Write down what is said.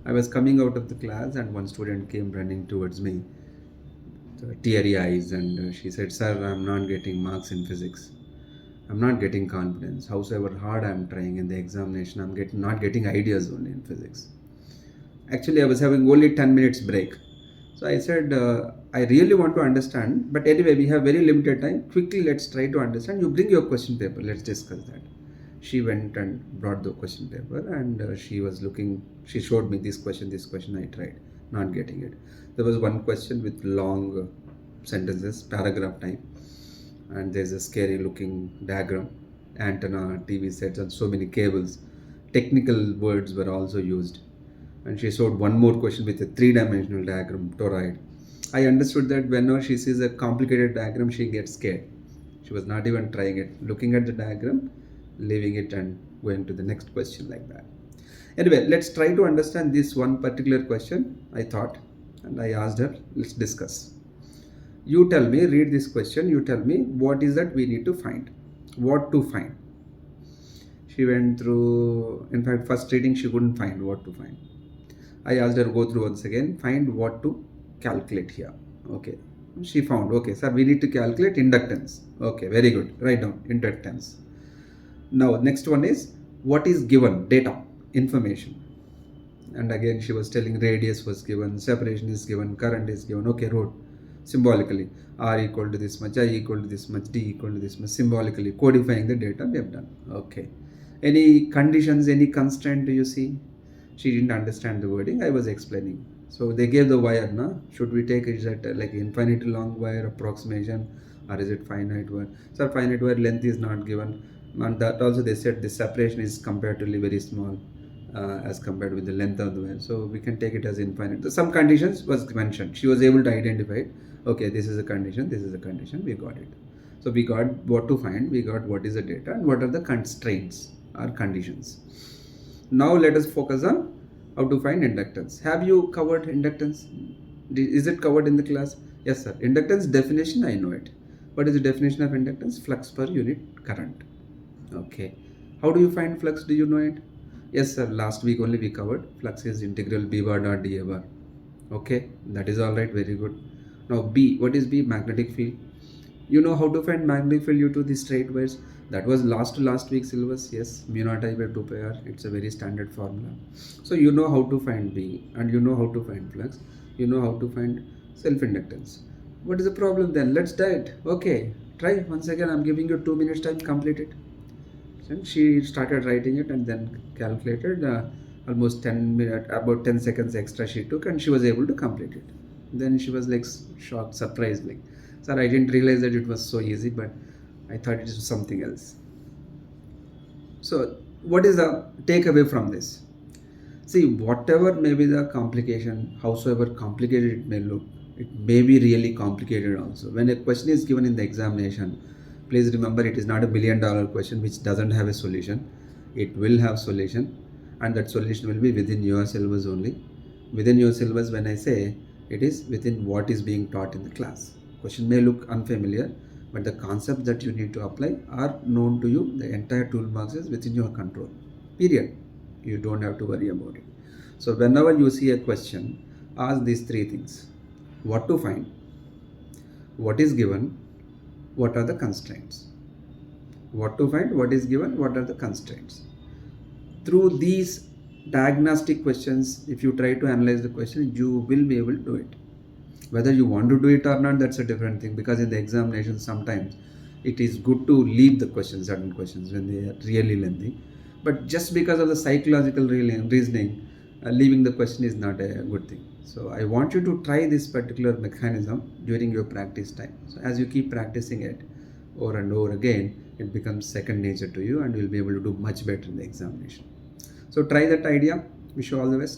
I was coming out of the class and one student came running towards me, teary eyes, and she said, "Sir, I'm not getting marks in physics. I'm not getting confidence. However hard I'm trying in the examination, I'm not getting ideas only in physics." Actually, I was having only 10 minutes break. So I said, I really want to understand, but anyway, we have very limited time. Quickly, let's try to understand. You bring your question paper. Let's discuss that. She went and brought the question paper, and she was looking. She showed me this question. I tried, not getting it. There was one question with long sentences, paragraph type, and there's a scary looking diagram, antenna, TV sets, and so many cables. Technical words were also used. And she showed one more question with a three-dimensional diagram, toroid. I understood that whenever she sees a complicated diagram, she gets scared. She was not even trying it, looking at the diagram, leaving it and going to the next question like that. Anyway, let's try to understand this one particular question, I thought, and I asked her, let's discuss. You tell me, read this question, you tell me what is that we need to find, what to find. She went through, in fact, first reading she couldn't find what to find. I asked her go through once again, find what to calculate here. Okay. She found, okay, sir, we need to calculate inductance. Okay, very good. Write down inductance. Now, next one is what is given, data, information. And again, she was telling radius was given, separation is given, current is given. Okay, wrote symbolically R equal to this much, I equal to this much, D equal to this much, symbolically codifying the data we have done. Okay. Any conditions, any constraint do you see? She didn't understand the wording. I was explaining. So they gave the wire. Should we take is that like infinite long wire approximation, or is it finite wire? So finite wire length is not given. And that also they said the separation is comparatively very small as compared with the length of the wire. So we can take it as infinite. So some conditions was mentioned. She was able to identify it. Okay, this is a condition. This is a condition. We got it. So we got what to find. We got what is the data and what are the constraints or conditions. Now let us focus on how to find inductance. Have you covered inductance? Is it covered in the class? Yes, sir. Inductance definition, I know it. What is the definition of inductance? Flux per unit current. Okay. How do you find flux? Do you know it? Yes, sir. Last week only we covered. Flux is integral B bar dot dA bar. Okay. That is all right. Very good. Now B. What is B? Magnetic field. You know how to find magnetic field due to the straight wires. That was last week's syllabus. Yes, mu naught I by 2 pi r. It's a very standard formula. So you know how to find B and you know how to find flux. You know how to find self-inductance. What is the problem then? Let's try it. Okay, try once again. I'm giving you 2 minutes time. Complete it. And she started writing it and then calculated almost 10 minutes, about 10 seconds extra she took, and she was able to complete it. Then she was like shocked, surprised, like, "Sir, I didn't realize that it was so easy, but I thought it was something else." So what is the takeaway from this? See, whatever may be the complication, howsoever complicated it may look, it may be really complicated also. When a question is given in the examination, please remember it is not $1 billion question which doesn't have a solution. It will have solution, and that solution will be within your syllabus only. Within your syllabus, when I say, it is within what is being taught in the class. Question may look unfamiliar, but the concepts that you need to apply are known to you. The entire toolbox is within your control. Period. You don't have to worry about it. So whenever you see a question, ask these three things. What to find? What is given? What are the constraints? What to find? What is given? What are the constraints? Through these diagnostic questions, if you try to analyze the question, you will be able to do it. Whether you want to do it or not, that's a different thing, because in the examination sometimes it is good to leave the questions, certain questions, when they are really lengthy. But just because of the psychological reasoning, leaving the question is not a good thing. So I want you to try this particular mechanism during your practice time. So as you keep practicing it over and over again, it becomes second nature to you and you'll be able to do much better in the examination. So try that idea. Wish you all the best.